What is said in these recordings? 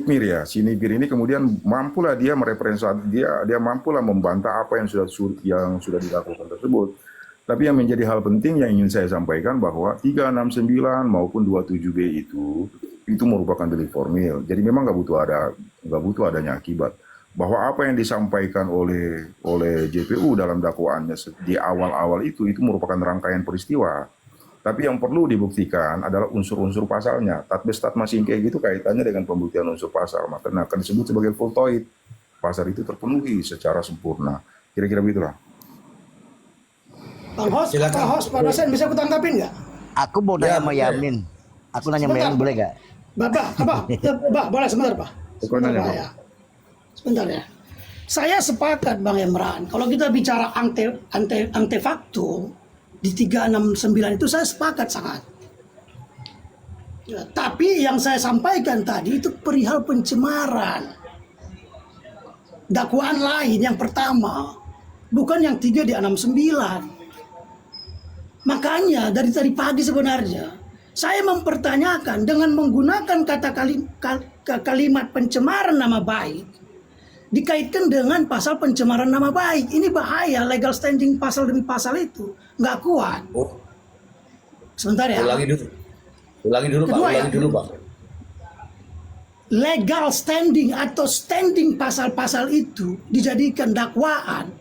Nipir ya, si Nipir ini kemudian mampulah dia merepresentasi, dia mampulah membantah apa yang sudah dilakukan tersebut. Tapi yang menjadi hal penting yang ingin saya sampaikan bahwa 369 maupun 27B itu merupakan delik formil. Jadi memang nggak butuh adanya akibat. Bahwa apa yang disampaikan oleh JPU dalam dakwaannya di awal-awal itu merupakan rangkaian peristiwa. Tapi yang perlu dibuktikan adalah unsur-unsur pasalnya. Tatbes tatmasing kayak gitu kaitannya dengan pembuktian unsur pasal. Maka akan disebut sebagai fultoid. Pasal itu terpenuhi secara sempurna. Kira-kira begitulah. Bang Host, Pak dosen bisa aku tanggapin nggak? Aku mau nanya sama Yamin. Aku nanya sama Yamin boleh nggak? Bah, boleh sebentar, Pak. Sebentar, Sebentar ya. Saya sepakat Bang Emran. Kalau kita bicara antefaktum di 369 itu saya sepakat sangat. Ya, tapi yang saya sampaikan tadi itu perihal pencemaran. Dakwaan lain yang pertama, bukan yang 3 di 69. Makanya dari tadi pagi sebenarnya saya mempertanyakan dengan menggunakan kalimat pencemaran nama baik dikaitkan dengan pasal pencemaran nama baik. Ini bahaya, legal standing pasal demi pasal itu nggak kuat. Sebentar ya. Ulangi dulu Pak. Legal standing atau standing pasal-pasal itu dijadikan dakwaan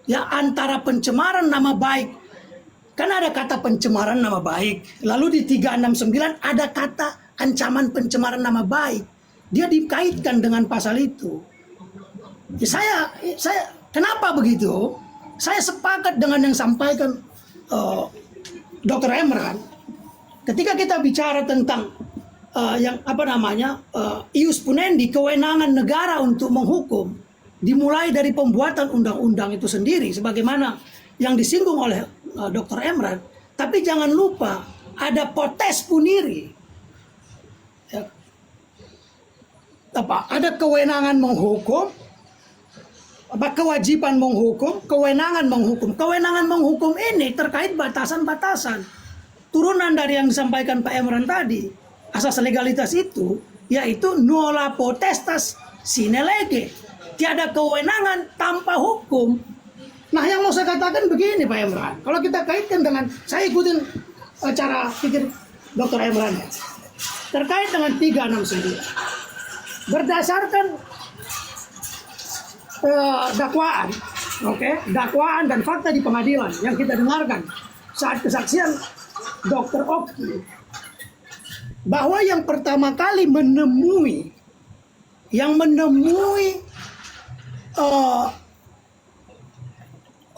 ya antara pencemaran nama baik. Kan ada kata pencemaran nama baik. Lalu di 369 ada kata ancaman pencemaran nama baik. Dia dikaitkan dengan pasal itu. Ya saya kenapa begitu? Saya sepakat dengan yang sampaikan Dr. Emran. Ketika kita bicara tentang ius punendi, kewenangan negara untuk menghukum, dimulai dari pembuatan undang-undang itu sendiri, sebagaimana yang disinggung oleh Dr. Emran. Tapi jangan lupa ada potes puniri. Ya. Ada kewenangan menghukum, kewajiban menghukum, kewenangan menghukum. Kewenangan menghukum ini terkait batasan-batasan. Turunan dari yang disampaikan Pak Emran tadi. Asas legalitas itu yaitu nulla potestas sine lege. Tiada kewenangan tanpa hukum. Nah, yang mau saya katakan begini Pak Emran. Kalau kita kaitkan dengan, saya ikutin cara pikir Dr. Emran ya. Terkait dengan 369. Berdasarkan dakwaan, dakwaan dan fakta di pengadilan yang kita dengarkan saat kesaksian Dr. Oki, bahwa yang pertama kali menemui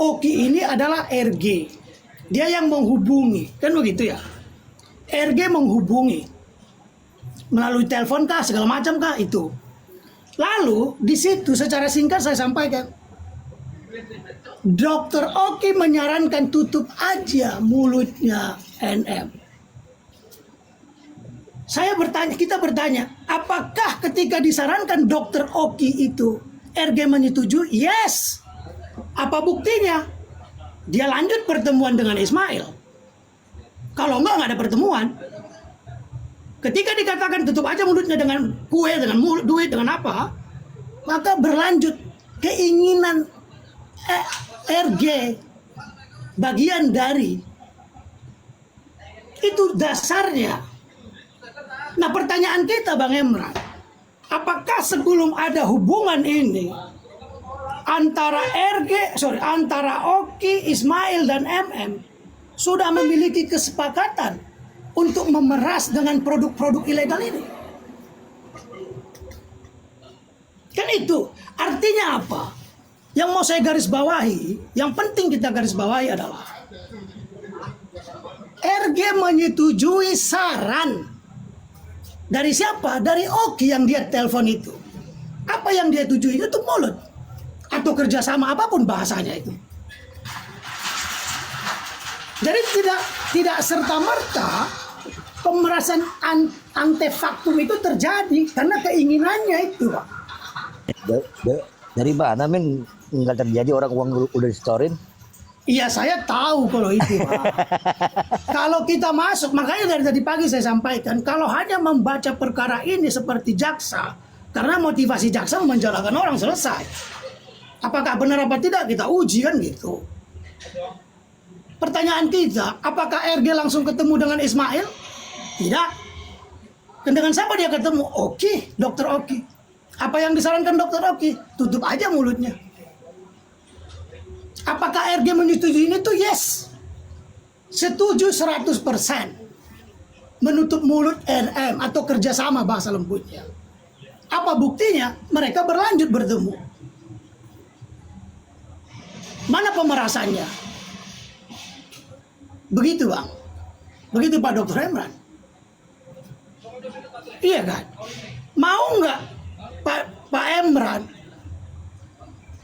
Oki ini adalah RG. Dia yang menghubungi, kan begitu ya. RG menghubungi melalui telepon kah, segala macam kah itu. Lalu di situ secara singkat saya sampaikan, Dr. Oki menyarankan tutup aja mulutnya NM. Kita bertanya, apakah ketika disarankan Dr. Oki itu RG menyetujui? Yes. Apa buktinya? Dia lanjut pertemuan dengan Ismail. Kalau nggak ada pertemuan. Ketika dikatakan tutup aja mulutnya dengan kue, dengan duit, dengan apa, maka berlanjut keinginan RG bagian dari itu dasarnya. Nah, pertanyaan kita Bang Emran, apakah sebelum ada hubungan ini antara Oki, Ismail dan MM sudah memiliki kesepakatan untuk memeras dengan produk-produk ilegal ini? Kan itu artinya apa? Yang mau saya garis bawahi, yang penting kita garis bawahi adalah RG menyetujui saran dari siapa? Dari Oki yang dia telepon itu. Apa yang dia tuju itu mulut atau kerjasama apapun bahasanya itu. Jadi tidak serta merta pemerasan antefaktum itu terjadi karena keinginannya itu, Pak. Dari mana men nggak terjadi orang uang udah disetorin? Iya, saya tahu kalau itu, Pak. Kalau kita masuk, makanya dari tadi pagi saya sampaikan, kalau hanya membaca perkara ini seperti jaksa Karena motivasi jaksa memenjarakan orang, selesai. Apakah benar apa tidak kita uji kan gitu. Pertanyaan kita, apakah RG langsung ketemu dengan Ismail? Tidak. Dan dengan siapa dia ketemu? Oki, dokter Oki. Apa yang disarankan dokter Oki? Tutup aja mulutnya. Apakah RG menyetujui itu? Yes. Setuju 100%. Menutup mulut NM atau kerjasama bahasa lembutnya. Apa buktinya? Mereka berlanjut bertemu. Mana pemerasannya? Begitu Bang. Begitu Pak Dr. Emran. Iya kan? Mau nggak Pak Emran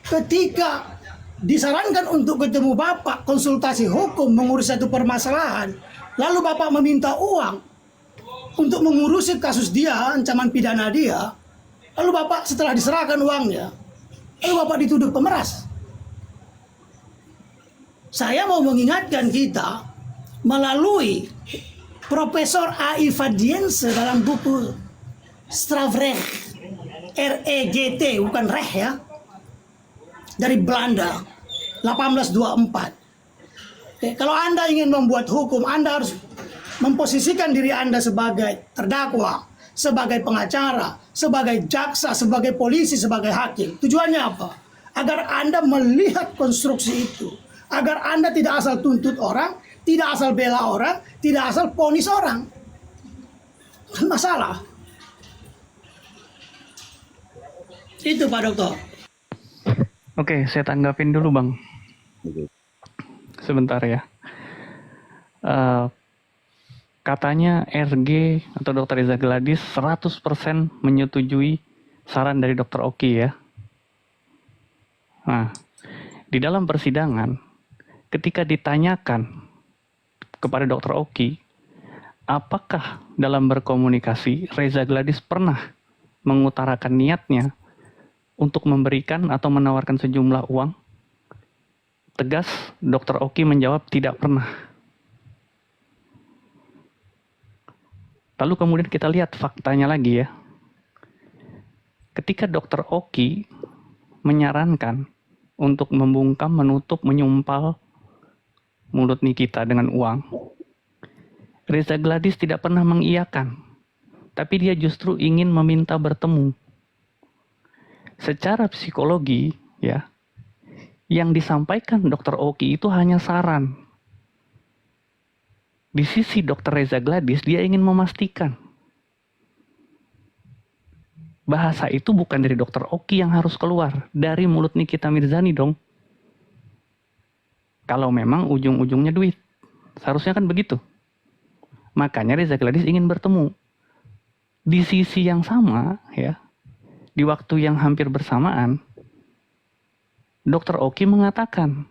ketika disarankan untuk ketemu Bapak konsultasi hukum mengurus satu permasalahan, lalu Bapak meminta uang untuk mengurusi kasus dia, ancaman pidana dia, lalu Bapak setelah diserahkan uangnya, lalu Bapak dituduh pemeras. Saya mau mengingatkan kita melalui Profesor A.I. Fadiense dalam buku Strafrecht, REGT, bukan Reh ya, dari Belanda, 1824. Oke, kalau Anda ingin membuat hukum, Anda harus memposisikan diri Anda sebagai terdakwa, sebagai pengacara, sebagai jaksa, sebagai polisi, sebagai hakim. Tujuannya apa? Agar Anda melihat konstruksi itu. Agar Anda tidak asal tuntut orang, tidak asal bela orang, tidak asal ponis orang. Kan masalah. Itu Pak Dokter. Oke, saya tanggapin dulu Bang. Sebentar ya. Katanya RG atau Dr. Reza Gladys 100% menyetujui saran dari Dr. Oki ya. Nah, di dalam persidangan, ketika ditanyakan kepada Dr. Oki, apakah dalam berkomunikasi Reza Gladys pernah mengutarakan niatnya untuk memberikan atau menawarkan sejumlah uang? Tegas, Dr. Oki menjawab tidak pernah. Lalu kemudian kita lihat faktanya lagi ya. Ketika Dr. Oki menyarankan untuk membungkam, menutup, menyumpal mulut Nikita dengan uang, Reza Gladys tidak pernah mengiyakan, tapi dia justru ingin meminta bertemu. Secara psikologi, ya, yang disampaikan Dr. Oki itu hanya saran. Di sisi Dr. Reza Gladys, dia ingin memastikan bahasa itu bukan dari Dr. Oki yang harus keluar, dari mulut Nikita Mirzani dong. Kalau memang ujung-ujungnya duit, seharusnya kan begitu. Makanya Reza Gladys ingin bertemu. Di sisi yang sama, ya, di waktu yang hampir bersamaan, Dr. Oki mengatakan,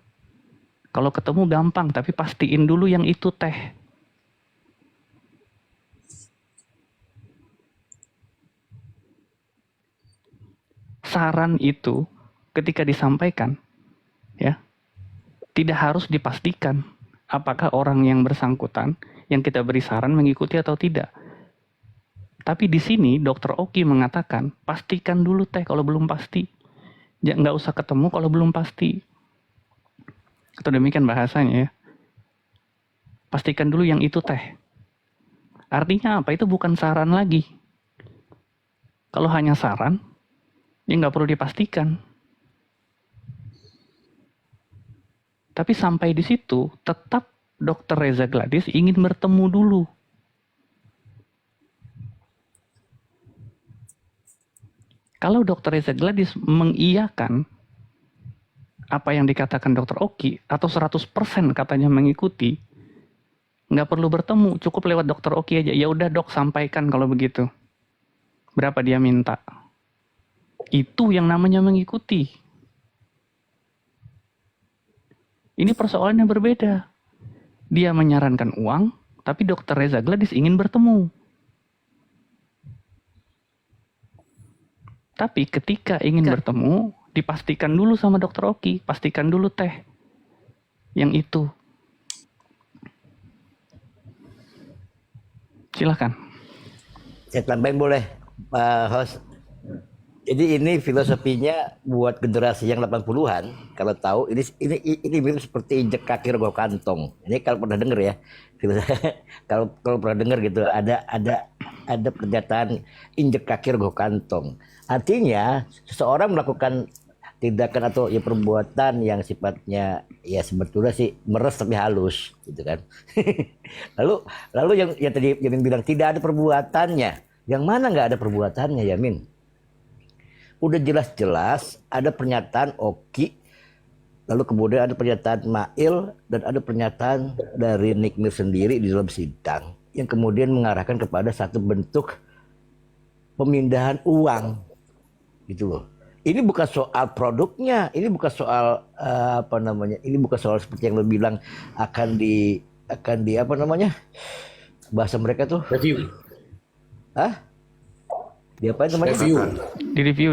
kalau ketemu gampang, tapi pastiin dulu yang itu teh. Saran itu ketika disampaikan, ya, tidak harus dipastikan apakah orang yang bersangkutan yang kita beri saran mengikuti atau tidak. Tapi di sini Dr. Oki mengatakan, pastikan dulu teh kalau belum pasti. Nggak usah ketemu kalau belum pasti. Atau demikian bahasanya ya. Pastikan dulu yang itu teh. Artinya apa? Itu bukan saran lagi. Kalau hanya saran, ya nggak perlu dipastikan. Tapi sampai di situ, tetap Dr. Reza Gladys ingin bertemu dulu. Kalau Dr. Reza Gladys mengiyakan apa yang dikatakan Dr. Oki, atau 100% katanya mengikuti, nggak perlu bertemu, cukup lewat Dr. Oki aja. Ya udah dok, sampaikan kalau begitu. Berapa dia minta? Itu yang namanya mengikuti. Ini persoalannya berbeda. Dia menyarankan uang, tapi Dr. Reza Gladys ingin bertemu. Tapi ketika ingin bertemu, dipastikan dulu sama Dr. Oki, pastikan dulu teh yang itu. Silakan. Saya tambahin boleh, Pak host. Jadi ini filosofinya buat generasi yang 80-an, kalau tahu ini mirip seperti injek kaki rogol kantong. Ini kalau pernah denger ya. Kalau pernah denger gitu, ada pernyataan injek kaki rogol kantong. Artinya seseorang melakukan tindakan atau ya perbuatan yang sifatnya ya sebetulnya sih meres tapi halus gitu kan. lalu yang tadi Yamin bilang tidak ada perbuatannya. Yang mana nggak ada perbuatannya, Yamin? Udah jelas-jelas ada pernyataan Oki, lalu kemudian ada pernyataan Mail, dan ada pernyataan dari Nick Mir sendiri di dalam sidang yang kemudian mengarahkan kepada satu bentuk pemindahan uang gitu loh. Ini bukan soal produknya, ini bukan soal ini bukan soal seperti yang lo bilang akan di bahasa mereka tuh Review. Di apa namanya? Review. Di review.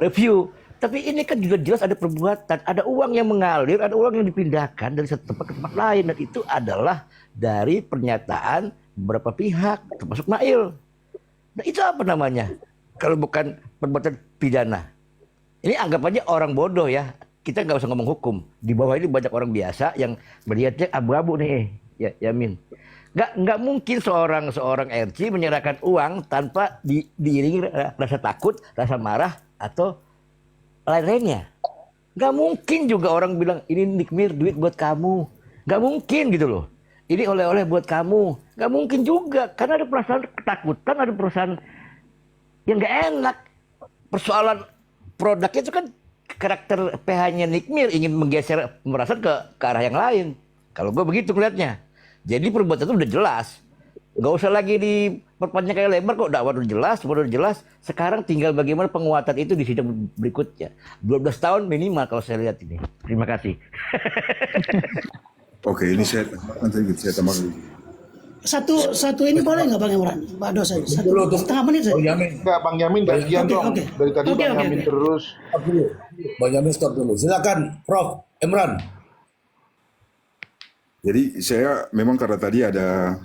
Review. Tapi ini kan juga jelas ada perbuatan, ada uang yang mengalir, ada uang yang dipindahkan dari satu tempat ke tempat lain, dan itu adalah dari pernyataan beberapa pihak, termasuk Mail. Nah itu apa namanya? Kalau bukan perbuatan pidana. Ini anggap aja orang bodoh ya. Kita nggak usah ngomong hukum. Di bawah ini banyak orang biasa yang melihatnya abu-abu nih, ya Yamin. Nggak mungkin seorang RC menyerahkan uang tanpa diiringi rasa takut, rasa marah atau lain-lainnya. Nggak mungkin juga orang bilang ini Nick Mir duit buat kamu. Nggak mungkin gitu loh. Ini oleh-oleh buat kamu. Nggak mungkin juga karena ada perasaan ketakutan, ada perasaan yang nggak enak. Persoalan produknya itu kan karakter PH-nya Nick Mir ingin menggeser pemerasan ke arah yang lain. Kalau gue begitu ngeliatnya. Jadi perbuatan itu udah jelas. Nggak usah lagi diperpanjang kayak lebar kok. Dakwah udah jelas. Sekarang tinggal bagaimana penguatan itu di sidang berikutnya. 12 tahun minimal kalau saya lihat ini. Terima kasih. Oke, ini saya tambah dulu. Satu ini boleh nggak Bang Imran? Pak Dosen, setengah menit Bang saja. Yamin. Enggak, Bang Yamin gantian Oke, dong. oke. Dari tadi Oke, Bang oke, Yamin oke. terus. Stop dulu. Bang Yamin stop dulu. Silakan, Prof. Imran. Jadi saya memang karena tadi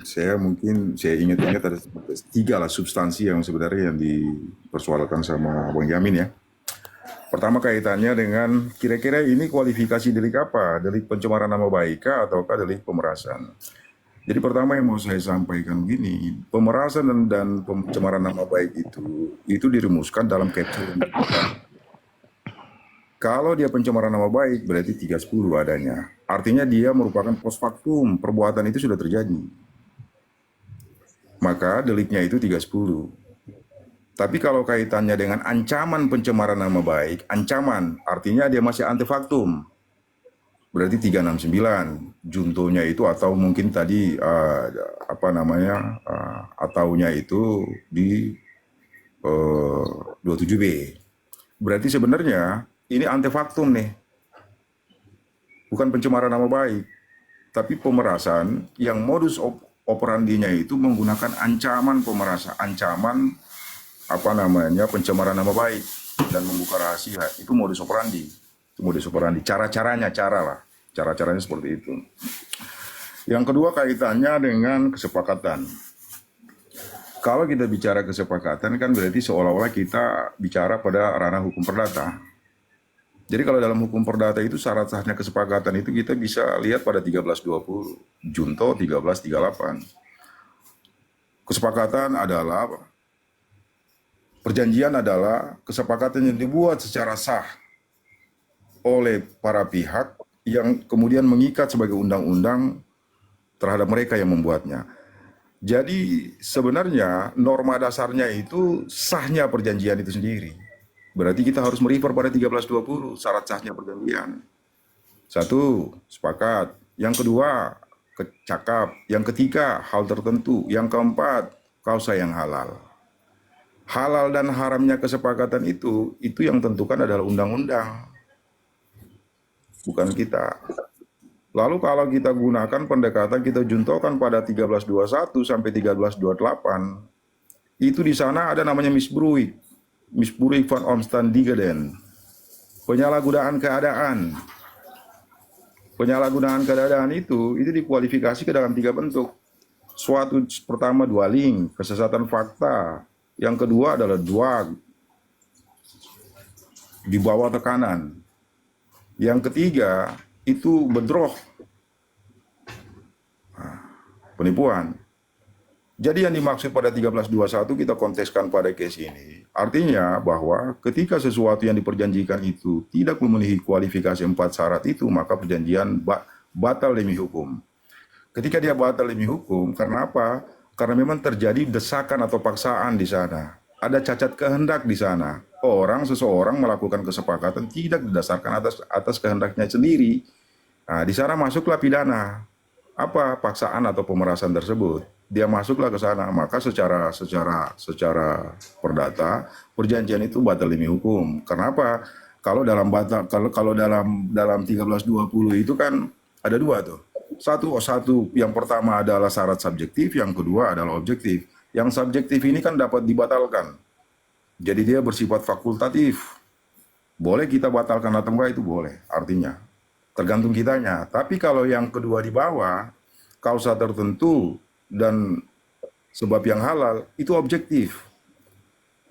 saya ingat-ingat ada 3 lah substansi yang sebenarnya yang dipersoalkan sama Bang Yamin ya. Pertama kaitannya dengan kira-kira ini kualifikasi delik apa? Delik pencemaran nama baik ataukah delik pemerasan? Jadi pertama yang mau saya sampaikan begini, pemerasan dan pencemaran nama baik itu dirumuskan dalam capsule yang berbeda. Kalau dia pencemaran nama baik berarti 310 adanya. Artinya dia merupakan post factum, perbuatan itu sudah terjadi. Maka deliknya itu 310. Tapi kalau kaitannya dengan ancaman pencemaran nama baik, ancaman artinya dia masih antefaktum. Berarti 369 juntonya itu atau mungkin tadi ataunya itu di 27B. Berarti sebenarnya ini antefaktum nih. Bukan pencemaran nama baik, tapi pemerasan yang modus operandinya itu menggunakan ancaman pemerasan, ancaman pencemaran nama baik dan membuka rahasia. Itu modus operandi. Cara-caranya seperti itu. Yang kedua kaitannya dengan kesepakatan. Kalau kita bicara kesepakatan kan berarti seolah-olah kita bicara pada ranah hukum perdata. Jadi kalau dalam hukum perdata itu syarat sahnya kesepakatan itu kita bisa lihat pada 1320, Junto 1338. Kesepakatan adalah perjanjian adalah kesepakatan yang dibuat secara sah oleh para pihak yang kemudian mengikat sebagai undang-undang terhadap mereka yang membuatnya. Jadi sebenarnya norma dasarnya itu sahnya perjanjian itu sendiri. Berarti kita harus merefer pada 1320 syarat sahnya perjanjian. 1, sepakat. Yang kedua, cakap. Yang ketiga, hal tertentu. Yang keempat, kausa yang halal. Halal dan haramnya kesepakatan itu yang tentukan adalah undang-undang. Bukan kita. Lalu kalau kita gunakan pendekatan kita juntokan pada 1321 sampai 1328, itu di sana ada namanya misbruik van omstandigheden. Penyalahgunaan keadaan. Penyalahgunaan keadaan itu dikualifikasi ke dalam 3 bentuk. Suatu pertama dwaling, kesesatan fakta. Yang kedua adalah duag. di bawah tekanan. Yang ketiga itu bedroh, penipuan. Jadi yang dimaksud pada 1321 kita kontekskan pada case ini. Artinya bahwa ketika sesuatu yang diperjanjikan itu tidak memenuhi kualifikasi 4 syarat itu, maka perjanjian batal demi hukum. Ketika dia batal demi hukum, karena apa? Karena memang terjadi desakan atau paksaan di sana. Ada cacat kehendak di sana. Seseorang melakukan kesepakatan tidak didasarkan atas kehendaknya sendiri. Nah, di sana masuklah pidana. Apa paksaan atau pemerasan tersebut? Dia masuklah ke sana, maka secara perdata perjanjian itu batal demi hukum. Kenapa? Kalau dalam 1320 itu kan ada dua tuh. Satu yang pertama adalah syarat subjektif, yang kedua adalah objektif. Yang subjektif ini kan dapat dibatalkan. Jadi dia bersifat fakultatif. Boleh kita batalkan atau enggak itu boleh, artinya. Tergantung kitanya. Tapi kalau yang kedua di bawah, kausa tertentu dan sebab yang halal, itu objektif.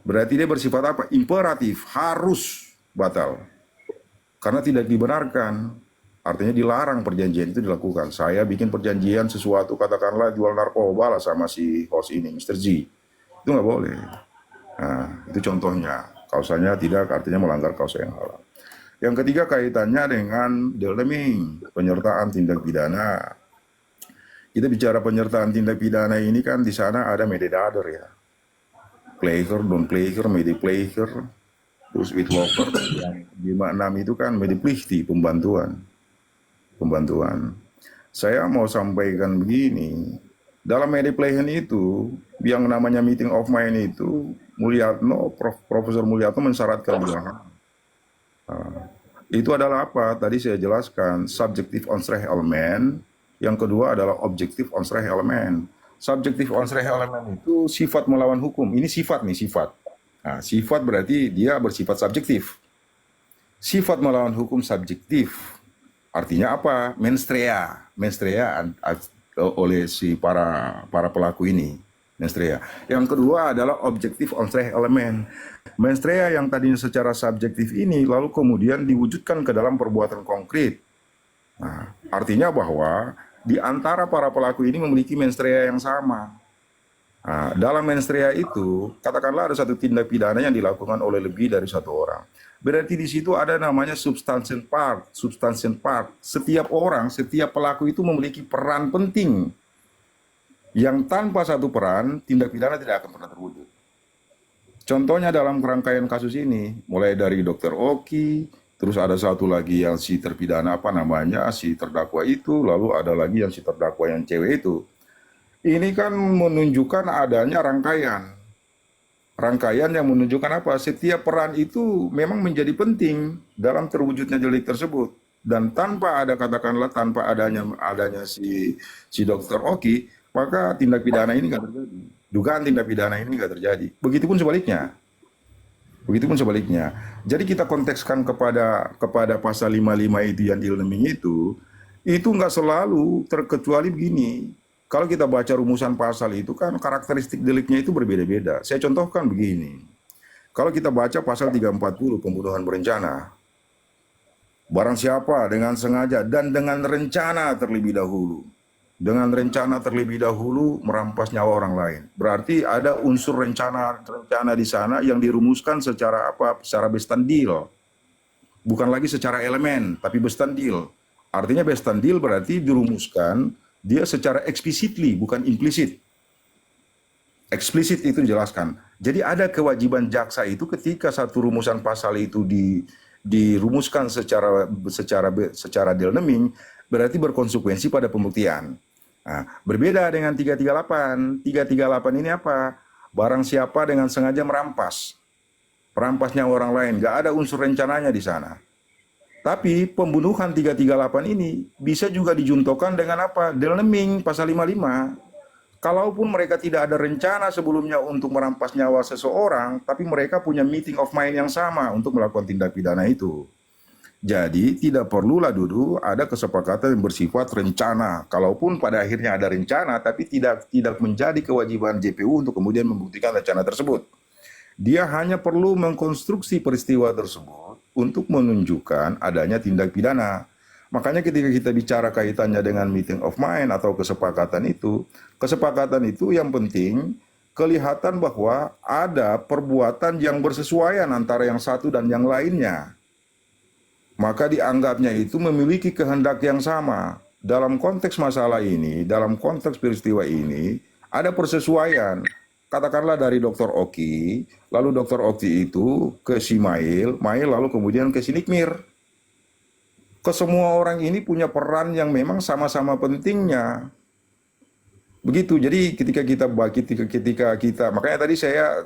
Berarti dia bersifat apa? Imperatif, harus batal. Karena tidak dibenarkan. Artinya dilarang perjanjian itu dilakukan. Saya bikin perjanjian sesuatu, katakanlah jual narkoba lah sama si host ini, Mr. Z. Itu nggak boleh. Nah, itu contohnya. Kausanya tidak, artinya melanggar kausa yang halal. Yang ketiga kaitannya dengan dealming, penyertaan tindak pidana. Kita bicara penyertaan tindak pidana ini kan di sana ada mededador ya. Player, don't player, medi-player, terus witworker. Yang 56 itu kan medi-plihti, pembantuan. Saya mau sampaikan begini, dalam medi-player itu, yang namanya meeting of mind itu, Profesor Mulyatno mensyaratkan dua. Itu adalah apa? Tadi saya jelaskan, subjective onstreh element. Yang kedua adalah objektif onstreh element. Subjektif onstreh element itu sifat melawan hukum. Ini sifat nih, sifat. Nah, sifat berarti dia bersifat subjektif. Sifat melawan hukum subjektif. Artinya apa? Menstrea oleh si para pelaku ini. Menstrea. Yang kedua adalah objektif onstreh element. Menstrea yang tadinya secara subjektif ini lalu kemudian diwujudkan ke dalam perbuatan konkret. Nah, artinya bahwa di antara para pelaku ini memiliki menstrea yang sama. Nah, dalam menstrea itu, katakanlah ada satu tindak pidana yang dilakukan oleh lebih dari satu orang. Berarti di situ ada namanya substantial part. Setiap orang, setiap pelaku itu memiliki peran penting. Yang tanpa satu peran, tindak pidana tidak akan pernah terwujud. Contohnya dalam rangkaian kasus ini, mulai dari Dr. Oki, terus ada satu lagi yang si terpidana si terdakwa itu, lalu ada lagi yang si terdakwa yang cewek itu. Ini kan menunjukkan adanya rangkaian. Rangkaian yang menunjukkan apa? Setiap peran itu memang menjadi penting dalam terwujudnya delik tersebut. Dan tanpa adanya si Dr. Oki, maka tindak pidana ini nggak terjadi. Dugaan tindak pidana ini nggak terjadi. Begitupun sebaliknya. Jadi kita kontekskan kepada pasal 55 itu yang dealming itu nggak selalu terkecuali begini. Kalau kita baca rumusan pasal itu kan karakteristik deliknya itu berbeda-beda. Saya contohkan begini. Kalau kita baca pasal 340 pembunuhan berencana. Barang siapa dengan sengaja dan dengan rencana terlebih dahulu. Dengan rencana terlebih dahulu merampas nyawa orang lain. Berarti ada unsur rencana di sana yang dirumuskan secara bestandil. Bukan lagi secara elemen, tapi bestandil. Artinya bestandil berarti dirumuskan dia secara explicitly, bukan implisit. Eksplisit itu dijelaskan. Jadi ada kewajiban jaksa itu ketika satu rumusan pasal itu dirumuskan secara dealming, berarti berkonsekuensi pada pembuktian. Nah, berbeda dengan 338. 338 ini apa? Barang siapa dengan sengaja merampas nyawa orang lain, nggak ada unsur rencananya di sana. Tapi pembunuhan 338 ini bisa juga dijuntokan dengan apa? Dealming pasal 55. Kalaupun mereka tidak ada rencana sebelumnya untuk merampas nyawa seseorang, tapi mereka punya meeting of mind yang sama untuk melakukan tindak pidana itu. Jadi tidak perlulah dulu ada kesepakatan yang bersifat rencana. Kalaupun pada akhirnya ada rencana, tapi tidak menjadi kewajiban JPU untuk kemudian membuktikan rencana tersebut. Dia hanya perlu mengkonstruksi peristiwa tersebut untuk menunjukkan adanya tindak pidana. Makanya ketika kita bicara kaitannya dengan meeting of mind atau kesepakatan itu yang penting kelihatan bahwa ada perbuatan yang bersesuaian antara yang satu dan yang lainnya. Maka dianggapnya itu memiliki kehendak yang sama. Dalam konteks masalah ini, dalam konteks peristiwa ini, ada persesuaian. Katakanlah dari Dr. Oki, lalu Dr. Oki itu ke si Mail lalu kemudian ke si Nikmir. Kesemua orang ini punya peran yang memang sama-sama pentingnya. Begitu. Jadi ketika kita makanya tadi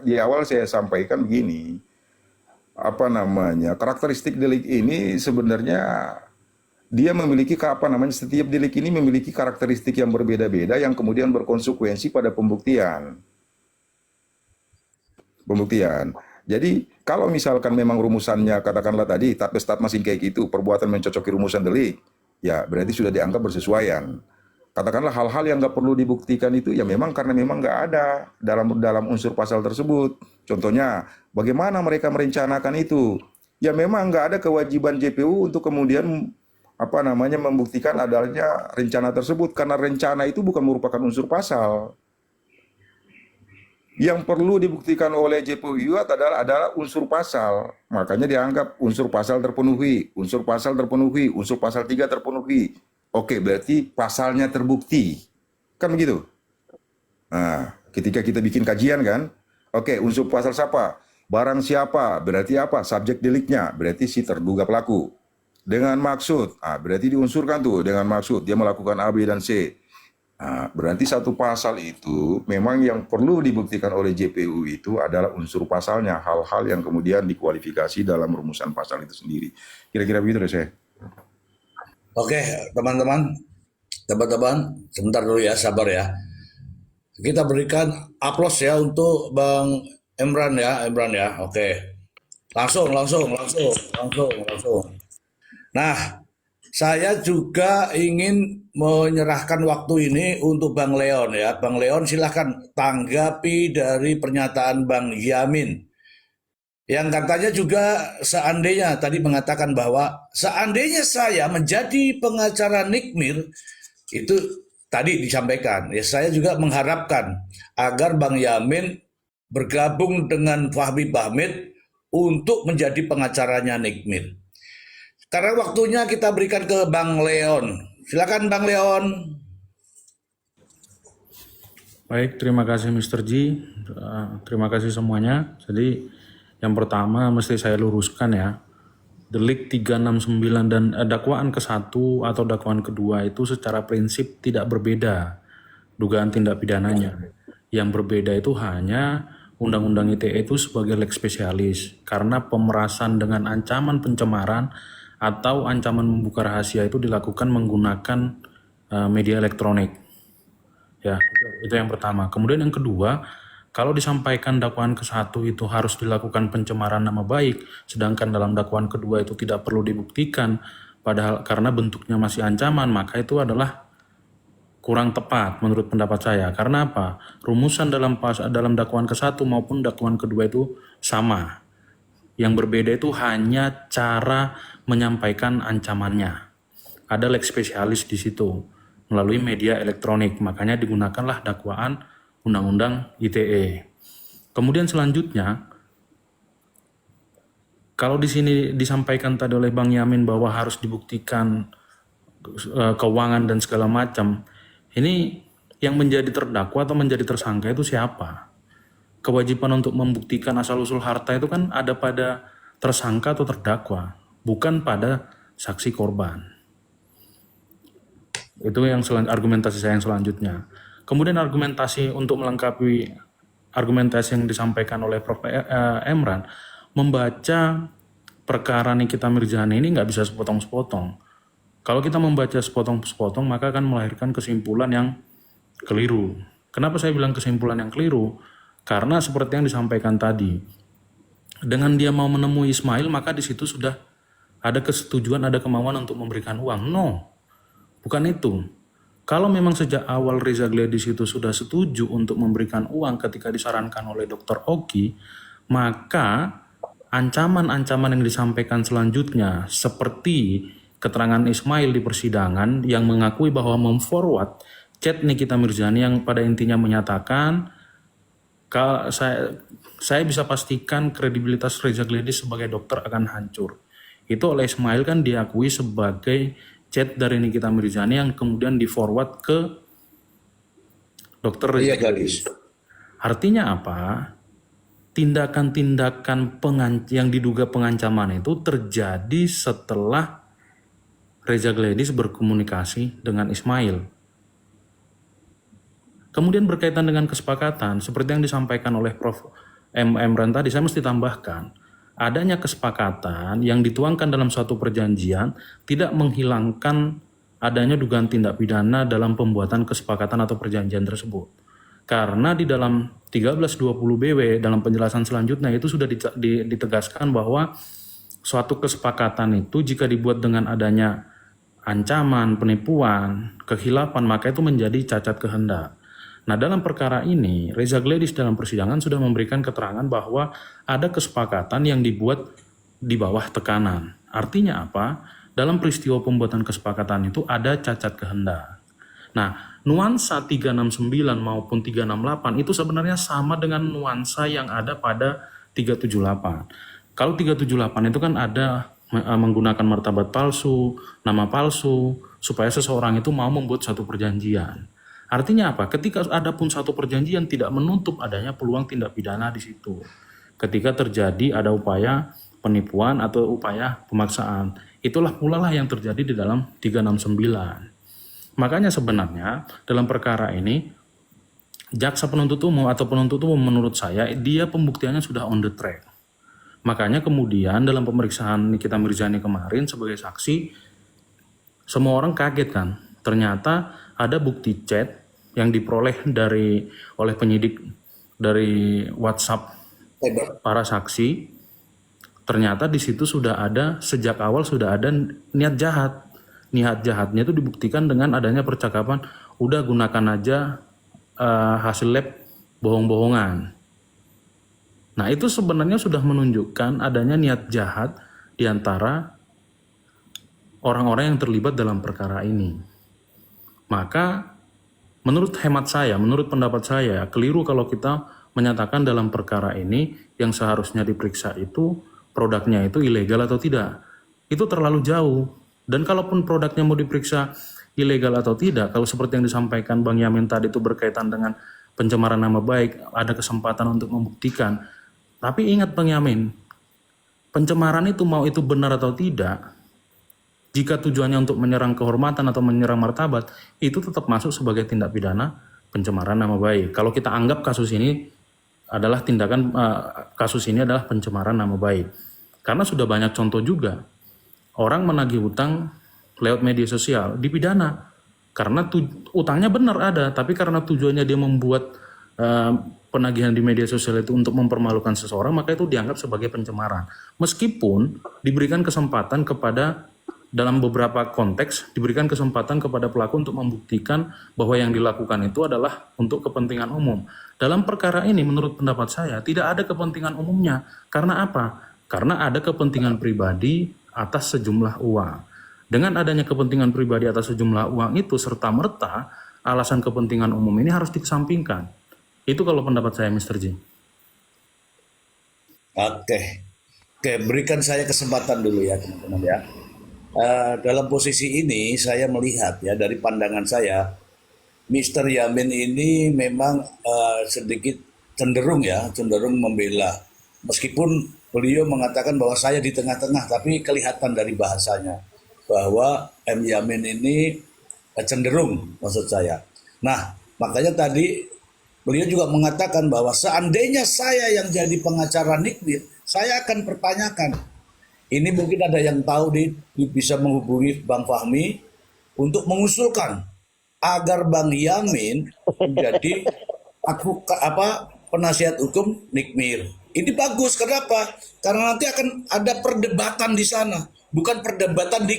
di awal saya sampaikan begini. Karakteristik delik ini sebenarnya dia memiliki setiap delik ini memiliki karakteristik yang berbeda-beda yang kemudian berkonsekuensi pada pembuktian. Jadi kalau misalkan memang rumusannya katakanlah tadi tatbestat masing kayak gitu, perbuatan mencocoki rumusan delik, ya berarti sudah dianggap bersesuaian. Katakanlah hal-hal yang nggak perlu dibuktikan itu ya memang karena memang nggak ada dalam unsur pasal tersebut. Contohnya bagaimana mereka merencanakan itu? Ya memang nggak ada kewajiban JPU untuk kemudian membuktikan adanya rencana tersebut karena rencana itu bukan merupakan unsur pasal. Yang perlu dibuktikan oleh JPU adalah unsur pasal. Makanya dianggap unsur pasal terpenuhi, unsur pasal 3 terpenuhi. Oke, berarti pasalnya terbukti. Kan begitu? Nah, ketika kita bikin kajian kan, oke, unsur pasal siapa? Barang siapa? Berarti apa? Subjek deliknya, berarti si terduga pelaku. Dengan maksud, berarti diunsurkan tuh dengan maksud dia melakukan A, B, dan C. Nah, berarti satu pasal itu memang yang perlu dibuktikan oleh JPU itu adalah unsur pasalnya, hal-hal yang kemudian dikualifikasi dalam rumusan pasal itu sendiri. Kira-kira begitu deh saya. Oke, teman-teman, sebentar dulu ya, sabar ya. Kita berikan aplaus ya untuk Bang Emran ya. Oke, langsung. Nah, saya juga ingin menyerahkan waktu ini untuk Bang Leon ya. Bang Leon silahkan tanggapi dari pernyataan Bang Yamin. Yang katanya juga seandainya tadi mengatakan bahwa seandainya saya menjadi pengacara Nikmir, itu tadi disampaikan. Ya saya juga mengharapkan agar Bang Yamin bergabung dengan Fahmi Bahmid untuk menjadi pengacaranya Nikmir. Karena waktunya kita berikan ke Bang Leon. Silakan Bang Leon. Baik, terima kasih Mr. G. Terima kasih semuanya. Jadi yang pertama mesti saya luruskan ya. Delik 369 dan dakwaan ke-1 atau dakwaan kedua itu secara prinsip tidak berbeda dugaan tindak pidananya. Yang berbeda itu hanya Undang-Undang ITE itu sebagai lex spesialis karena pemerasan dengan ancaman pencemaran atau ancaman membuka rahasia itu dilakukan menggunakan media elektronik. Ya, itu yang pertama. Kemudian yang kedua, kalau disampaikan dakwaan ke-1 itu harus dilakukan pencemaran nama baik, sedangkan dalam dakwaan kedua itu tidak perlu dibuktikan, padahal karena bentuknya masih ancaman, maka itu adalah kurang tepat menurut pendapat saya. Karena apa? Rumusan dalam dakwaan ke-1 maupun dakwaan kedua itu sama. Yang berbeda itu hanya cara menyampaikan ancamannya. Ada lex spesialis di situ melalui media elektronik, makanya digunakanlah dakwaan Undang-Undang ITE. Kemudian selanjutnya, kalau di sini disampaikan tadi oleh Bang Yamin bahwa harus dibuktikan keuangan dan segala macam, ini yang menjadi terdakwa atau menjadi tersangka itu siapa? Kewajiban untuk membuktikan asal-usul harta itu kan ada pada tersangka atau terdakwa, bukan pada saksi korban. Itu yang argumentasi saya yang selanjutnya. Kemudian argumentasi untuk melengkapi argumentasi yang disampaikan oleh Prof. Emran, membaca perkara Nikita Mirzani ini nggak bisa sepotong-sepotong. Kalau kita membaca sepotong-sepotong, maka akan melahirkan kesimpulan yang keliru. Kenapa saya bilang kesimpulan yang keliru? Karena seperti yang disampaikan tadi, dengan dia mau menemui Ismail, maka di situ sudah ada kesetujuan, ada kemauan untuk memberikan uang. No, bukan itu. Kalau memang sejak awal Riza Gledis itu sudah setuju untuk memberikan uang ketika disarankan oleh Dr. Oki, maka ancaman-ancaman yang disampaikan selanjutnya seperti keterangan Ismail di persidangan yang mengakui bahwa memforward chat Nikita Mirzani yang pada intinya menyatakan saya bisa pastikan kredibilitas Reza Gledis sebagai dokter akan hancur. Itu oleh Ismail kan diakui sebagai chat dari Nikita Mirzani yang kemudian di-forward ke dokter Reza Gledis. Artinya apa? Tindakan-tindakan yang diduga pengancaman itu terjadi setelah Reza Gledis berkomunikasi dengan Ismail. Kemudian berkaitan dengan kesepakatan, seperti yang disampaikan oleh Prof. M. Emran tadi, saya mesti tambahkan, adanya kesepakatan yang dituangkan dalam suatu perjanjian tidak menghilangkan adanya dugaan tindak pidana dalam pembuatan kesepakatan atau perjanjian tersebut. Karena di dalam 1320 BW dalam penjelasan selanjutnya itu sudah ditegaskan bahwa suatu kesepakatan itu jika dibuat dengan adanya ancaman, penipuan, kekhilafan, maka itu menjadi cacat kehendak. Nah, dalam perkara ini, Reza Gledis dalam persidangan sudah memberikan keterangan bahwa ada kesepakatan yang dibuat di bawah tekanan. Artinya apa? Dalam peristiwa pembuatan kesepakatan itu ada cacat kehendak. Nah, nuansa 369 maupun 368 itu sebenarnya sama dengan nuansa yang ada pada 378. Kalau 378 itu kan ada menggunakan martabat palsu, nama palsu, supaya seseorang itu mau membuat satu perjanjian. Artinya apa? Ketika ada pun satu perjanjian tidak menutup adanya peluang tindak pidana di situ. Ketika terjadi ada upaya penipuan atau upaya pemaksaan, itulah pula lah yang terjadi di dalam 369. Makanya sebenarnya dalam perkara ini jaksa penuntut umum atau penuntut umum menurut saya dia pembuktiannya sudah on the track. Makanya kemudian dalam pemeriksaan Nikita Mirzani kemarin sebagai saksi, semua orang kaget kan. Ternyata ada bukti chat yang diperoleh oleh penyidik dari WhatsApp para saksi. Ternyata di situ sudah ada, sejak awal sudah ada niat jahat. Niat jahatnya itu dibuktikan dengan adanya percakapan, udah gunakan aja hasil lab bohong-bohongan. Nah, itu sebenarnya sudah menunjukkan adanya niat jahat di antara orang-orang yang terlibat dalam perkara ini. Maka menurut hemat saya, menurut pendapat saya, keliru kalau kita menyatakan dalam perkara ini yang seharusnya diperiksa itu produknya itu ilegal atau tidak. Itu terlalu jauh. Dan kalaupun produknya mau diperiksa ilegal atau tidak, kalau seperti yang disampaikan Bang Yamin tadi itu berkaitan dengan pencemaran nama baik, ada kesempatan untuk membuktikan. Tapi ingat Bang Yamin, pencemaran itu mau itu benar atau tidak, jika tujuannya untuk menyerang kehormatan atau menyerang martabat, itu tetap masuk sebagai tindak pidana pencemaran nama baik. Kalau kita anggap kasus ini adalah kasus ini adalah pencemaran nama baik. Karena sudah banyak contoh juga. Orang menagih utang lewat media sosial dipidana karena utangnya benar ada, tapi karena tujuannya dia membuat penagihan di media sosial itu untuk mempermalukan seseorang, maka itu dianggap sebagai pencemaran. Meskipun diberikan kesempatan kepada, dalam beberapa konteks diberikan kesempatan kepada pelaku untuk membuktikan bahwa yang dilakukan itu adalah untuk kepentingan umum. Dalam perkara ini menurut pendapat saya tidak ada kepentingan umumnya. Karena apa? Karena ada kepentingan pribadi atas sejumlah uang. Dengan adanya kepentingan pribadi atas sejumlah uang itu serta-merta alasan kepentingan umum ini harus dikesampingkan. Itu kalau pendapat saya, Mr. J. Oke, berikan saya kesempatan dulu ya teman-teman ya. Dalam posisi ini saya melihat ya dari pandangan saya, Mr. Yamin ini memang sedikit cenderung membela. Meskipun beliau mengatakan bahwa saya di tengah-tengah, tapi kelihatan dari bahasanya bahwa M. Yamin ini cenderung maksud saya. Nah, makanya tadi beliau juga mengatakan bahwa seandainya saya yang jadi pengacara Nikmir, saya akan pertanyakan. Ini mungkin ada yang tahu bisa menghubungi Bang Fahmi untuk mengusulkan agar Bang Yamin menjadi penasihat hukum Nikmir. Ini bagus, kenapa? Karena nanti akan ada perdebatan di sana, bukan perdebatan di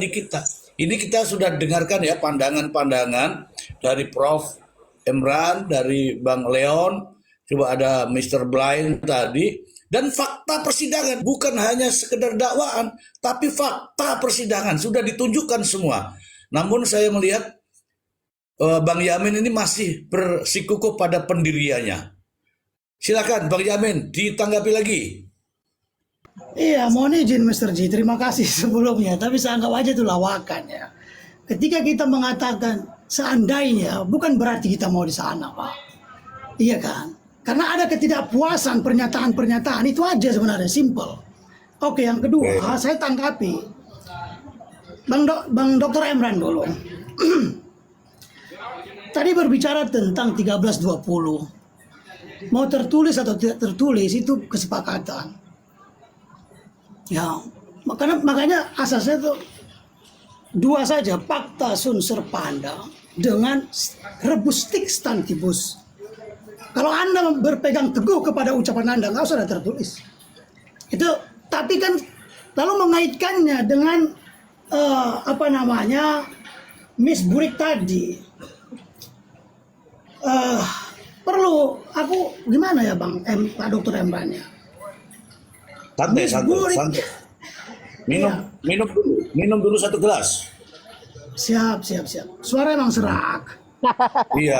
kita. Ini kita sudah dengarkan ya pandangan-pandangan dari Prof. Emran, dari Bang Leon, coba ada Mr. Blind tadi, dan fakta persidangan bukan hanya sekedar dakwaan, tapi fakta persidangan sudah ditunjukkan semua. Namun saya melihat Bang Yamin ini masih bersikukuh pada pendiriannya. Silakan Bang Yamin ditanggapi lagi. Iya, mohon izin Mr. G, terima kasih sebelumnya. Tapi saya anggap aja itu lawakan ya. Ketika kita mengatakan seandainya, bukan berarti kita mau di sana, Pak. Iya kan? Karena ada ketidakpuasan pernyataan-pernyataan, itu aja sebenarnya, simple. Oke, yang kedua, saya tanggapi. Bang Dr. Emran dulu. Tadi berbicara tentang 1320. Mau tertulis atau tidak tertulis, itu kesepakatan. Ya, makanya asasnya itu dua saja, pacta sunt serpanda dengan rebus sic stantibus. Kalau Anda berpegang teguh kepada ucapan Anda, nggak usah ada tertulis. Itu, tapi kan lalu mengaitkannya dengan Miss Burik tadi. Perlu aku gimana ya Pak Dokter Emran ya? Santai, Miss santai, Burik. santai. Minum dulu satu gelas. Siap. Suara emang serak. Iya.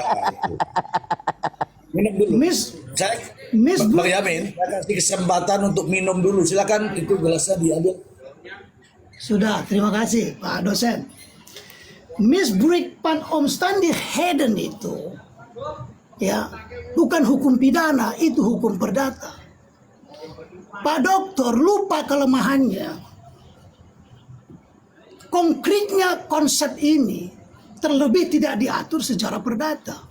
Minum dulu. Miss Bang Burik. Yamin, saya kasih kesempatan untuk minum dulu. Silakan, itu gelasnya diambil. Sudah, terima kasih Pak dosen. Miss Burik van omstandigheden itu ya bukan hukum pidana, itu hukum perdata. Pak Dokter lupa kelemahannya. Konkretnya konsep ini terlebih tidak diatur secara perdata.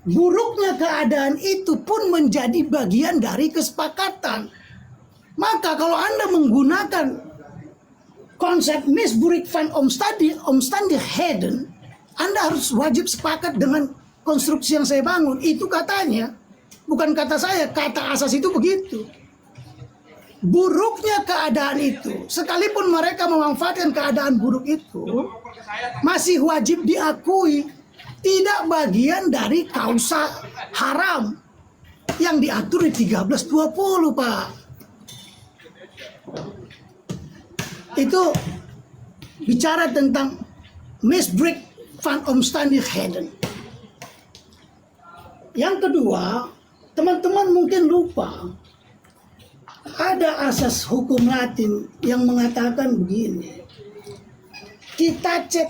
Buruknya keadaan itu pun menjadi bagian dari kesepakatan. Maka kalau Anda menggunakan konsep Miss Burik van omstandigheden, Anda harus wajib sepakat dengan konstruksi yang saya bangun. Itu katanya, bukan kata saya, kata asas itu begitu. Buruknya keadaan itu, sekalipun mereka memanfaatkan keadaan buruk itu, masih wajib diakui tidak bagian dari kausa haram yang diatur di 1320, Pak. Itu bicara tentang Miss Burik van omstandigheden. Yang kedua, teman-teman mungkin lupa ada asas hukum Latin yang mengatakan begini: kita cek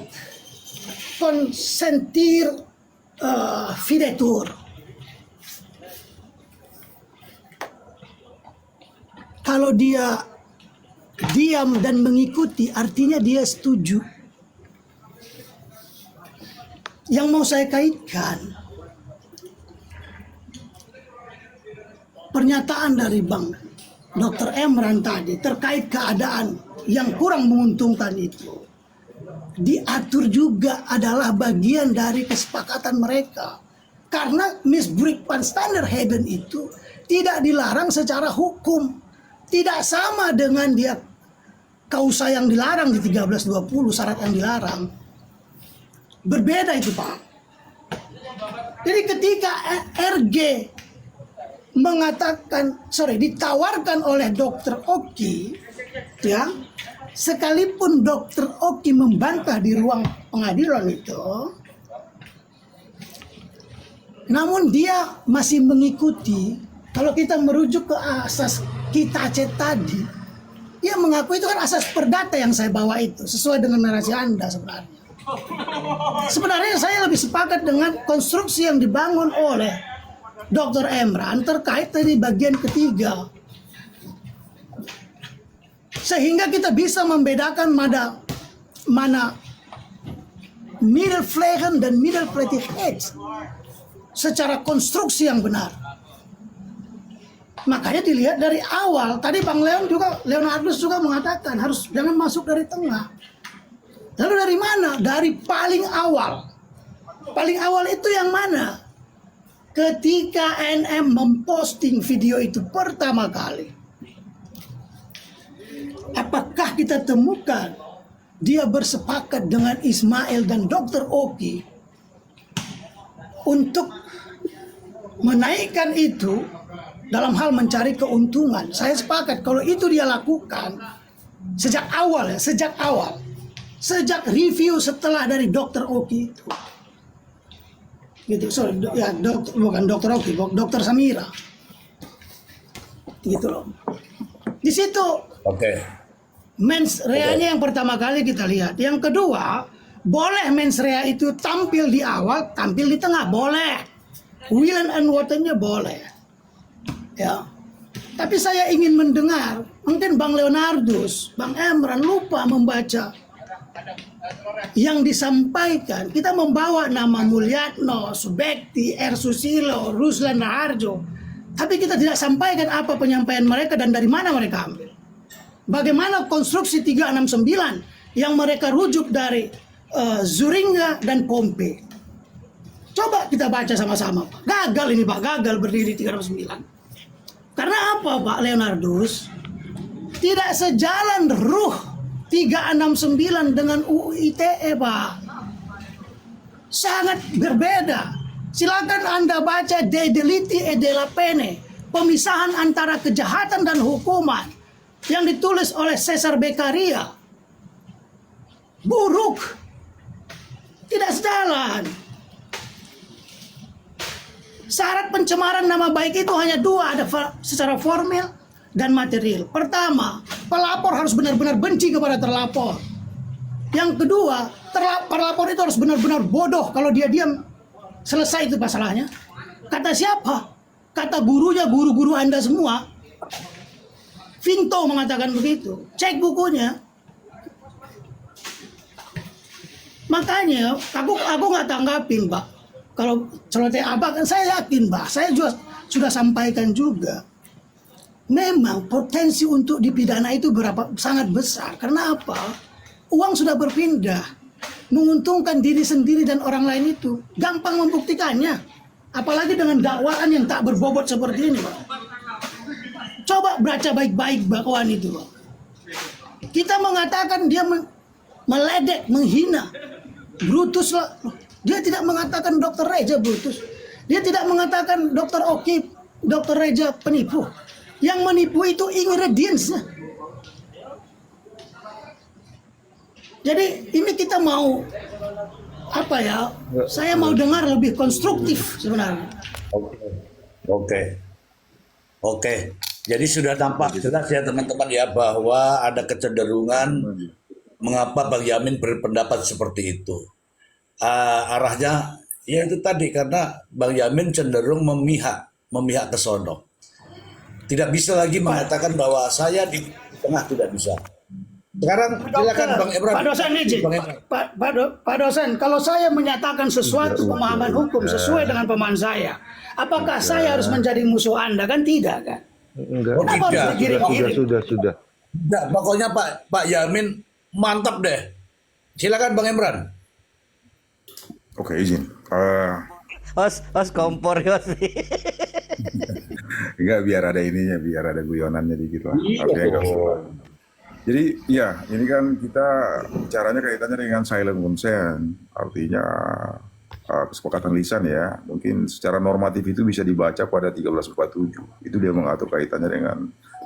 consentir videtur. Kalau dia diam dan mengikuti, artinya dia setuju. Yang mau saya kaitkan, pernyataan dari Bang Dr. Emran tadi terkait keadaan yang kurang menguntungkan itu diatur juga adalah bagian dari kesepakatan mereka. Karena Miss Burik van omstandigheden itu tidak dilarang secara hukum. Tidak sama dengan dia kausa yang dilarang di 1320, syarat yang dilarang. Berbeda itu, Pak. Jadi ketika RG ditawarkan oleh Dr. Oki, ya, sekalipun Dr. Oki membantah di ruang pengadilan itu, namun dia masih mengikuti. Kalau kita merujuk ke asas kita cek tadi, dia mengaku itu kan asas perdata yang saya bawa itu, sesuai dengan narasi Anda sebenarnya. Sebenarnya saya lebih sepakat dengan konstruksi yang dibangun oleh Dr. Emran terkait dari bagian ketiga. Sehingga kita bisa membedakan mana middle Middelflegen dan Middelplätigheid secara konstruksi yang benar. Makanya dilihat dari awal. Tadi Bang Leonardus juga mengatakan harus jangan masuk dari tengah. Lalu dari mana? Dari paling awal. Paling awal itu yang mana? Ketika NM memposting video itu pertama kali. Apakah kita temukan dia bersepakat dengan Ismail dan Dr. Oki untuk menaikkan itu dalam hal mencari keuntungan. Saya sepakat kalau itu dia lakukan sejak awal, sejak review setelah dari Dokter Oki itu, gitu. Sorry, ya bukan Dokter Oki, Dokter Samira, gitu loh. Di situ mens rea-nya yang pertama kali kita lihat. Yang kedua, boleh mens rea itu tampil di awal, tampil di tengah, boleh. Will and water-nya boleh. Ya. Tapi saya ingin mendengar, mungkin Bang Leonardus, Bang Emran lupa membaca yang disampaikan. Kita membawa nama Mulyatno, Subekti, R. Susilo, Ruslan Raharjo, tapi kita tidak sampaikan apa penyampaian mereka dan dari mana mereka ambil. Bagaimana konstruksi 369 yang mereka rujuk dari Zuringa dan Pompe. Coba kita baca sama-sama, Pak. Gagal ini, Pak. Gagal berdiri 369. Karena apa, Pak Leonardus? Tidak sejalan ruh 369 dengan UU ITE, Pak. Sangat berbeda. Silakan Anda baca De Deliti e della Pene, pemisahan antara kejahatan dan hukuman yang ditulis oleh Cesar Beccaria. Buruk. Tidak sejalan. Syarat pencemaran nama baik itu hanya dua, ada secara formil dan material. Pertama, pelapor harus benar-benar benci kepada terlapor. Yang kedua, terlapor itu harus benar-benar bodoh. Kalau dia diam, selesai itu masalahnya. Kata siapa? Kata gurunya, guru-guru Anda semua. Vinto mengatakan begitu. Cek bukunya. Makanya aku nggak tanggapin, Pak. Kalau celoteh abang kan saya yakin, Pak. Saya juga sudah sampaikan juga. Memang potensi untuk dipidana itu sangat besar. Karena apa? Uang sudah berpindah. Menguntungkan diri sendiri dan orang lain itu gampang membuktikannya. Apalagi dengan dakwaan yang tak berbobot seperti ini, Pak. Coba baca baik-baik dakwaan itu, Pak. Kita mengatakan dia meledek, menghina. Brutus lah. Dia tidak mengatakan Dokter Reja Brutus. Dia tidak mengatakan Dokter Oki, Dokter Reja penipu. Yang menipu itu ingredients-nya. Jadi ini kita mau apa ya? Saya mau dengar lebih konstruktif sebenarnya. Oke. Jadi sudah tampak jelas ya teman-teman ya bahwa ada kecenderungan mengapa Bang Yamin berpendapat seperti itu. Arahnya ya itu tadi karena Bang Yamin cenderung memihak ke sono. Tidak bisa lagi mengatakan bahwa saya di tengah, tidak bisa. Sekarang silakan Bang Emran. Pak dosen izin. Pak dosen, kalau saya menyatakan sesuatu pemahaman hukum sesuai dengan pemahaman saya, apakah saya harus menjadi musuh Anda? Kan tidak, kan? Enggak. Oh, tidak. Sudah. Nah, pokoknya Pak Yamin mantap deh. Silakan Bang Emran. Oke, izin. Os kompor Yos. Enggak, biar ada ininya, biar ada guyonannya dikit lah. Artinya enggak semua. Jadi ya, ini kan kita bicaranya kaitannya dengan silent consent. Artinya kesepakatan lisan ya. Mungkin secara normatif itu bisa dibaca pada 1347. Itu dia mengatur kaitannya dengan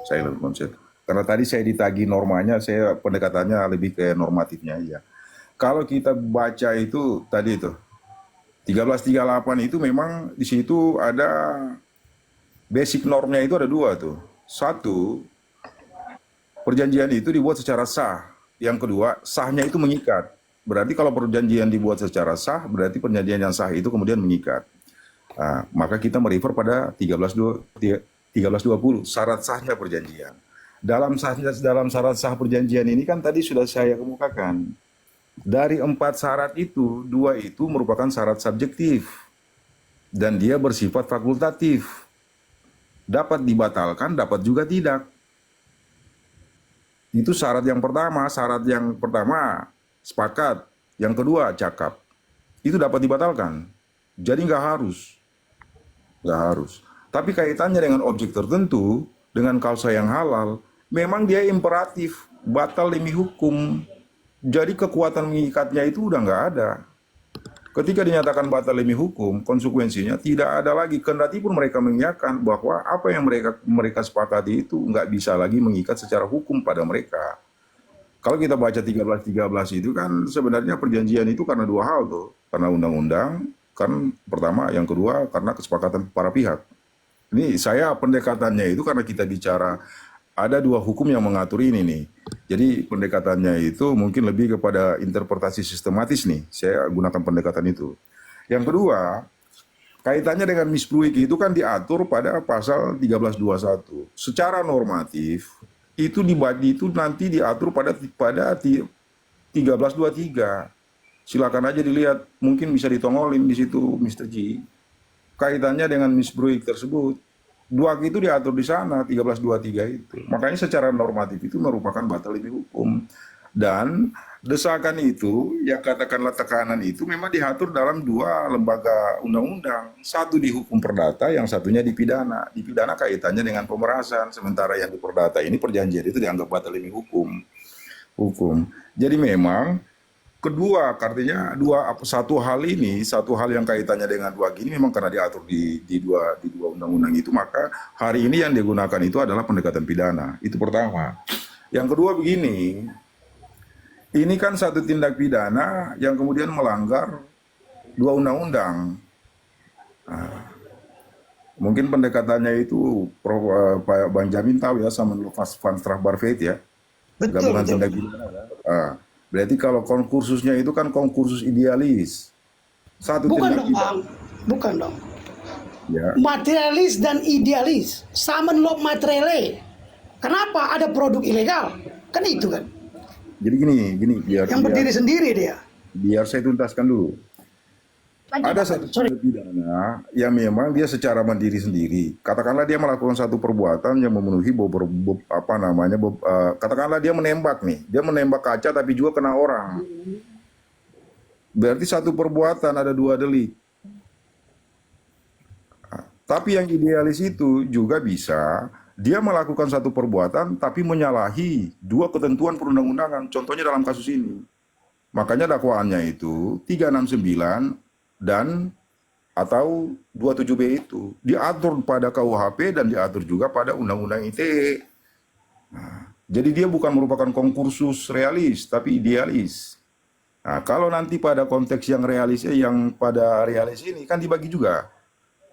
silent consent. Karena tadi saya ditagi normanya, saya pendekatannya lebih ke normatifnya aja. Kalau kita baca itu tadi itu 1338 itu memang di situ ada basic normnya itu ada dua tuh. Satu, perjanjian itu dibuat secara sah. Yang kedua, sahnya itu mengikat. Berarti kalau perjanjian dibuat secara sah, berarti perjanjian yang sah itu kemudian mengikat. Nah, maka kita merefer pada 1320, syarat sahnya perjanjian. Dalam syarat sah perjanjian ini kan tadi sudah saya kemukakan. Dari 4 syarat itu, 2 itu merupakan syarat subjektif. Dan dia bersifat fakultatif. Dapat dibatalkan, dapat juga tidak. Itu syarat yang pertama. Syarat yang pertama, sepakat. Yang kedua, cakap. Itu dapat dibatalkan. Jadi nggak harus. Nggak harus. Tapi kaitannya dengan objek tertentu, dengan kausa yang halal, memang dia imperatif, batal demi hukum. Jadi kekuatan mengikatnya itu udah nggak ada. Ketika dinyatakan batal demi hukum, konsekuensinya tidak ada lagi, kendati pun mereka mengiyakan bahwa apa yang mereka sepakati itu nggak bisa lagi mengikat secara hukum pada mereka. Kalau kita baca 13.13 itu kan sebenarnya perjanjian itu karena dua hal tuh. Karena undang-undang, kan pertama, yang kedua karena kesepakatan para pihak. Ini saya pendekatannya itu karena kita bicara ada dua hukum yang mengatur ini nih. Jadi pendekatannya itu mungkin lebih kepada interpretasi sistematis nih. Saya gunakan pendekatan itu. Yang kedua, kaitannya dengan misbruik itu kan diatur pada pasal 1321. Secara normatif itu dibagi itu nanti diatur pada 1323. Silakan aja dilihat, mungkin bisa ditongolin di situ Mr. G. Kaitannya dengan misbruik tersebut. Dua itu diatur di sana 1323 itu. Makanya secara normatif itu merupakan batal demi hukum. Dan desakan itu, yang katakanlah tekanan itu memang diatur dalam dua lembaga undang-undang. Satu di hukum perdata, yang satunya di pidana. Di pidana kaitannya dengan pemerasan, sementara yang di perdata ini perjanjian itu dianggap batal demi hukum. Jadi memang kedua, artinya satu hal yang kaitannya dengan dua gini memang karena diatur di dua undang-undang itu, maka hari ini yang digunakan itu adalah pendekatan pidana. Itu pertama. Yang kedua begini, ini kan satu tindak pidana yang kemudian melanggar dua undang-undang. Nah, mungkin pendekatannya itu Pak Benjamin tahu ya, sama Van Strafbarvet ya. Gabungan tindak pidana. Berarti kalau konkursusnya itu kan konkursus idealis. Satu Bukan tindak dong, pidana. Bang. Bukan dong. Ya. Materialis dan idealis. Samen lob materiale. Kenapa ada produk ilegal? Kan itu kan. Jadi gini Yang berdiri sendiri dia. biar saya tuntaskan dulu. Ada satu tindak pidana yang memang dia secara mandiri sendiri. Katakanlah dia melakukan satu perbuatan yang memenuhi katakanlah dia menembak nih. Dia menembak kaca tapi juga kena orang. Berarti satu perbuatan ada dua delik. Tapi yang idealis itu juga bisa dia melakukan satu perbuatan tapi menyalahi dua ketentuan perundang-undangan. Contohnya dalam kasus ini. Makanya dakwaannya itu 369 dan atau 27B itu diatur pada KUHP dan diatur juga pada Undang-Undang ITE. Nah, jadi dia bukan merupakan konkursus realis tapi idealis. Nah, kalau nanti pada konteks yang pada realis ini kan dibagi juga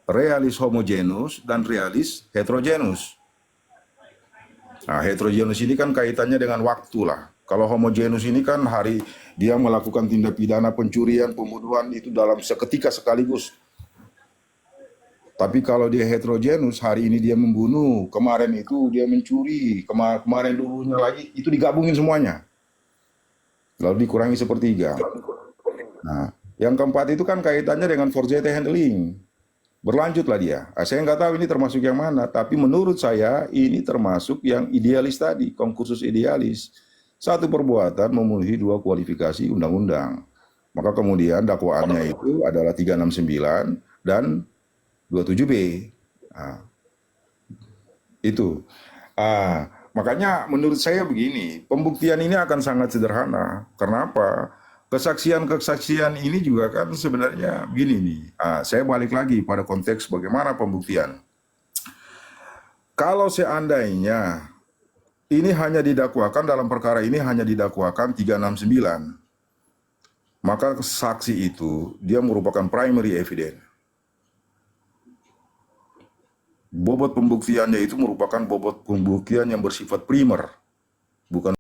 realis homogenus dan realis heterogenus. Nah, heterogenus ini kan kaitannya dengan waktu lah. Kalau homogenus ini kan hari dia melakukan tindak pidana pencurian, pembunuhan itu dalam seketika sekaligus. Tapi kalau dia heterogenus, hari ini dia membunuh, kemarin itu dia mencuri, kemarin dulunya lagi, itu digabungin semuanya. Lalu dikurangi sepertiga. Nah, yang keempat itu kan kaitannya dengan forgery handling. Berlanjutlah dia. Saya nggak tahu ini termasuk yang mana, tapi menurut saya ini termasuk yang idealis tadi, konkursus idealis. Satu perbuatan memenuhi dua kualifikasi undang-undang. Maka kemudian dakwaannya itu adalah 369 dan 27B. Nah, itu. Makanya menurut saya begini, pembuktian ini akan sangat sederhana. Kenapa? Kesaksian-kesaksian ini juga kan sebenarnya begini nih. Saya balik lagi pada konteks bagaimana pembuktian. Kalau seandainya ini hanya didakwakan dalam perkara ini hanya didakwakan 369, maka saksi itu dia merupakan primary evidence. Bobot pembuktiannya itu merupakan bobot pembuktian yang bersifat primer, bukan